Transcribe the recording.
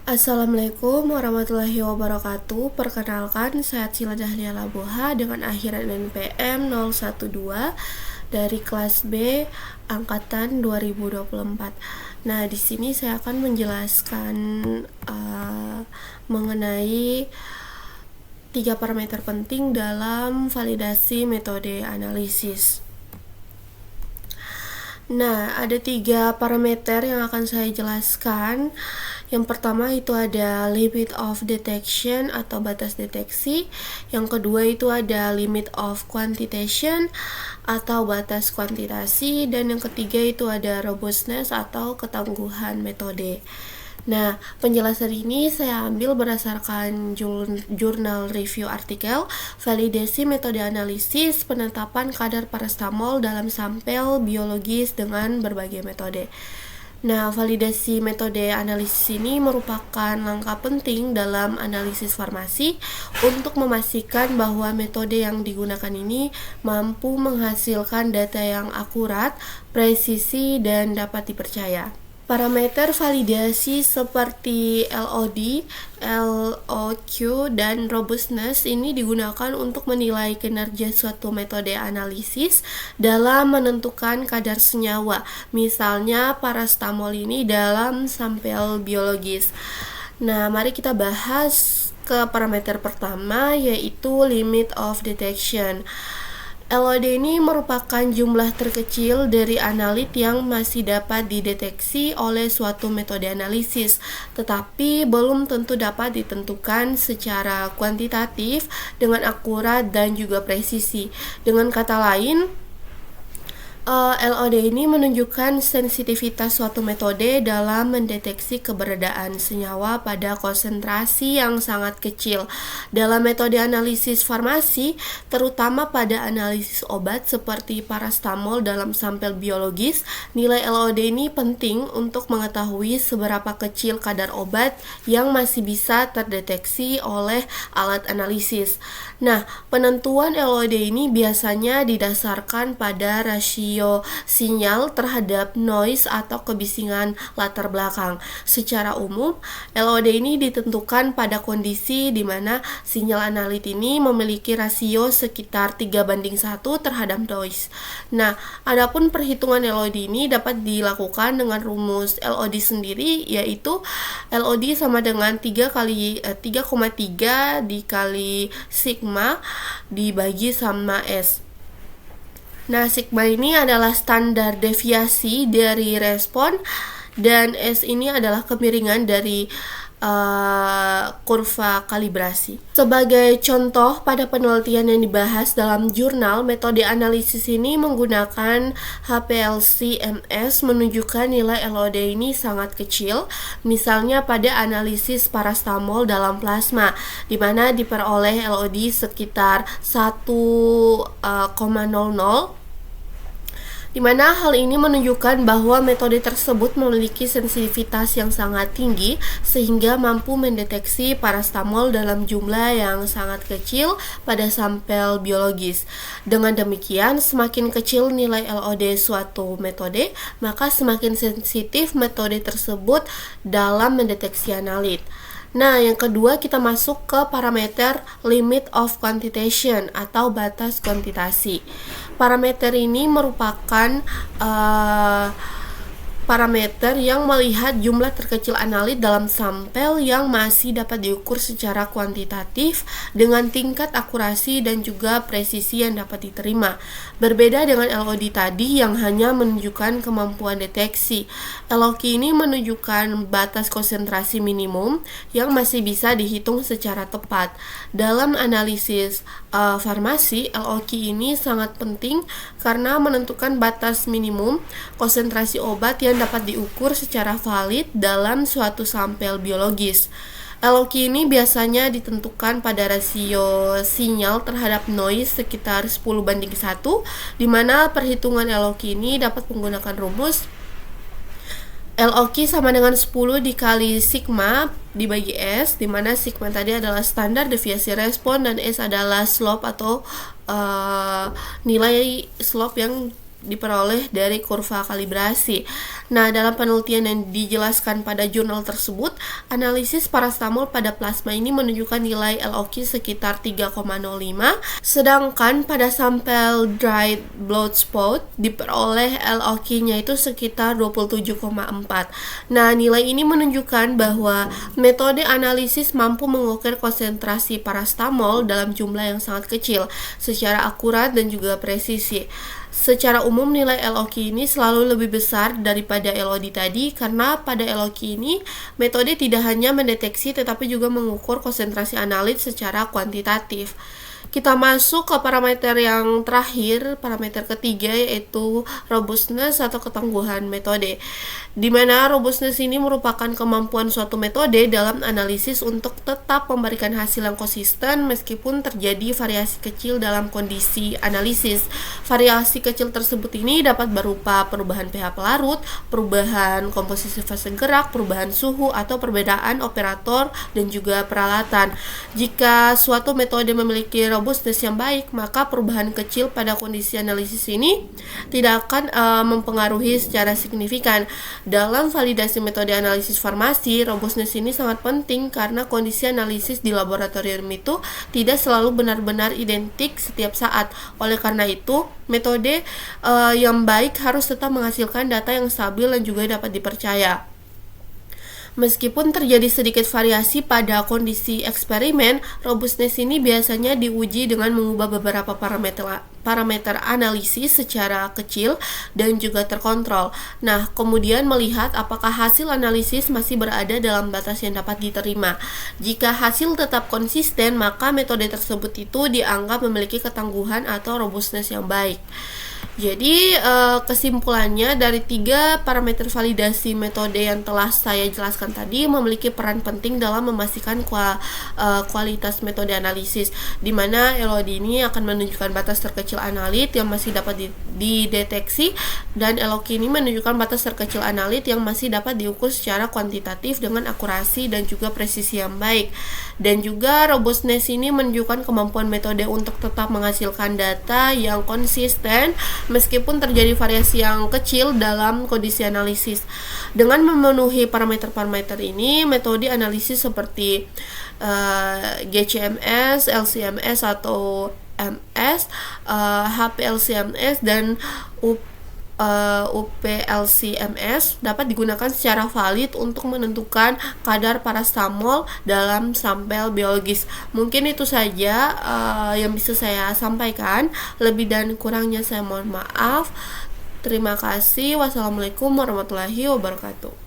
Assalamualaikum warahmatullahi wabarakatuh. Perkenalkan, saya Sila Dahlia Laboha dengan akhiran NPM 012 dari kelas B angkatan 2024. Nah, di sini saya akan menjelaskan mengenai 3 parameter penting dalam validasi metode analisis. Nah, ada 3 parameter yang akan saya jelaskan. Yang pertama itu ada limit of detection atau batas deteksi. Yang kedua itu ada limit of quantitation atau batas kuantitasi. Dan yang ketiga itu ada robustness atau ketangguhan metode. Nah, penjelasan ini saya ambil berdasarkan jurnal review artikel validasi metode analisis penetapan kadar parastamol dalam sampel biologis dengan berbagai metode. Nah, validasi metode analisis ini merupakan langkah penting dalam analisis farmasi untuk memastikan bahwa metode yang digunakan ini mampu menghasilkan data yang akurat, presisi, dan dapat dipercaya. Parameter validasi seperti LOD, LOQ, dan robustness ini digunakan untuk menilai kinerja suatu metode analisis dalam menentukan kadar senyawa, misalnya parastamol ini dalam sampel biologis. Nah, mari kita bahas ke parameter pertama, yaitu limit of detection. LOD ini merupakan jumlah terkecil dari analit yang masih dapat dideteksi oleh suatu metode analisis, tetapi belum tentu dapat ditentukan secara kuantitatif dengan akurat dan juga presisi. Dengan kata lain, LOD ini menunjukkan sensitivitas suatu metode dalam mendeteksi keberadaan senyawa pada konsentrasi yang sangat kecil. Dalam metode analisis farmasi, terutama pada analisis obat seperti parastamol dalam sampel biologis, nilai LOD ini penting untuk mengetahui seberapa kecil kadar obat yang masih bisa terdeteksi oleh alat analisis. Nah, penentuan LOD ini biasanya didasarkan pada rasio sinyal terhadap noise atau kebisingan latar belakang. Secara umum, LOD ini ditentukan pada kondisi di mana sinyal analit ini memiliki rasio sekitar 3:1 terhadap noise. Nah, adapun perhitungan LOD ini dapat dilakukan dengan rumus LOD sendiri, yaitu LOD sama dengan 3,3 dikali sigma dibagi sama S. Nah, sigma ini adalah standar deviasi dari respon dan S ini adalah kemiringan dari kurva kalibrasi. Sebagai contoh, pada penelitian yang dibahas dalam jurnal, metode analisis ini menggunakan HPLC-MS menunjukkan nilai LOD ini sangat kecil, misalnya pada analisis parastamol dalam plasma, di mana diperoleh LOD sekitar 1,00, di mana hal ini menunjukkan bahwa metode tersebut memiliki sensitivitas yang sangat tinggi sehingga mampu mendeteksi parastamol dalam jumlah yang sangat kecil pada sampel biologis. Dengan demikian, semakin kecil nilai LOD suatu metode, maka semakin sensitif metode tersebut dalam mendeteksi analit. Nah, yang kedua kita masuk ke parameter limit of quantitation atau batas kuantitasi. Parameter ini merupakan parameter yang melihat jumlah terkecil analit dalam sampel yang masih dapat diukur secara kuantitatif dengan tingkat akurasi dan juga presisi yang dapat diterima. Berbeda dengan LOD tadi yang hanya menunjukkan kemampuan deteksi, LOQ ini menunjukkan batas konsentrasi minimum yang masih bisa dihitung secara tepat. Dalam analisis farmasi, LOQ ini sangat penting karena menentukan batas minimum konsentrasi obat yang dapat diukur secara valid dalam suatu sampel biologis. LOQ ini biasanya ditentukan pada rasio sinyal terhadap noise sekitar 10:1, di mana perhitungan LOQ ini dapat menggunakan rumus LOQ sama dengan 10 dikali sigma dibagi S, di mana sigma tadi adalah standar deviasi respon dan S adalah slope atau nilai slope yang diperoleh dari kurva kalibrasi. Nah, dalam penelitian yang dijelaskan pada jurnal tersebut, analisis parastamol pada plasma ini menunjukkan nilai LOQ sekitar 3,05, sedangkan pada sampel dried blood spot diperoleh LOQ-nya itu sekitar 27,4. Nah, nilai ini menunjukkan bahwa metode analisis mampu mengukir konsentrasi parastamol dalam jumlah yang sangat kecil secara akurat dan juga presisi. Secara umum nilai LOQ ini selalu lebih besar daripada LOD tadi karena pada LOQ ini metode tidak hanya mendeteksi tetapi juga mengukur konsentrasi analit secara kuantitatif. Kita masuk ke parameter yang terakhir, parameter ketiga, yaitu robustness atau ketangguhan metode, di mana robustness ini merupakan kemampuan suatu metode dalam analisis untuk tetap memberikan hasil yang konsisten meskipun terjadi variasi kecil dalam kondisi analisis. Variasi kecil tersebut ini dapat berupa perubahan pH pelarut, perubahan komposisi fase gerak, perubahan suhu, atau perbedaan operator dan juga peralatan. Jika suatu metode memiliki robustness yang baik, maka perubahan kecil pada kondisi analisis ini tidak akan mempengaruhi secara signifikan. Dalam validasi metode analisis farmasi, robustness ini sangat penting karena kondisi analisis di laboratorium itu tidak selalu benar-benar identik setiap saat. Oleh karena itu, metode yang baik harus tetap menghasilkan data yang stabil dan juga dapat dipercaya. Meskipun terjadi sedikit variasi pada kondisi eksperimen, robustness ini biasanya diuji dengan mengubah beberapa parameter analisis secara kecil dan juga terkontrol. Nah, kemudian melihat apakah hasil analisis masih berada dalam batas yang dapat diterima. Jika hasil tetap konsisten, maka metode tersebut itu dianggap memiliki ketangguhan atau robustness yang baik. Jadi kesimpulannya dari 3 parameter validasi metode yang telah saya jelaskan tadi memiliki peran penting dalam memastikan kualitas metode analisis, di mana LOD ini akan menunjukkan batas terkecil analit yang masih dapat dideteksi dan LOQ ini menunjukkan batas terkecil analit yang masih dapat diukur secara kuantitatif dengan akurasi dan juga presisi yang baik. Dan juga robustness ini menunjukkan kemampuan metode untuk tetap menghasilkan data yang konsisten meskipun terjadi variasi yang kecil dalam kondisi analisis. Dengan memenuhi parameter-parameter ini, metode analisis seperti GCMS, LCMS atau MS, HPLCMS, dan UPLCMS dapat digunakan secara valid untuk menentukan kadar parastamol dalam sampel biologis. Mungkin itu saja yang bisa saya sampaikan. Lebih dan kurangnya saya mohon maaf. Terima kasih. Wassalamualaikum warahmatullahi wabarakatuh.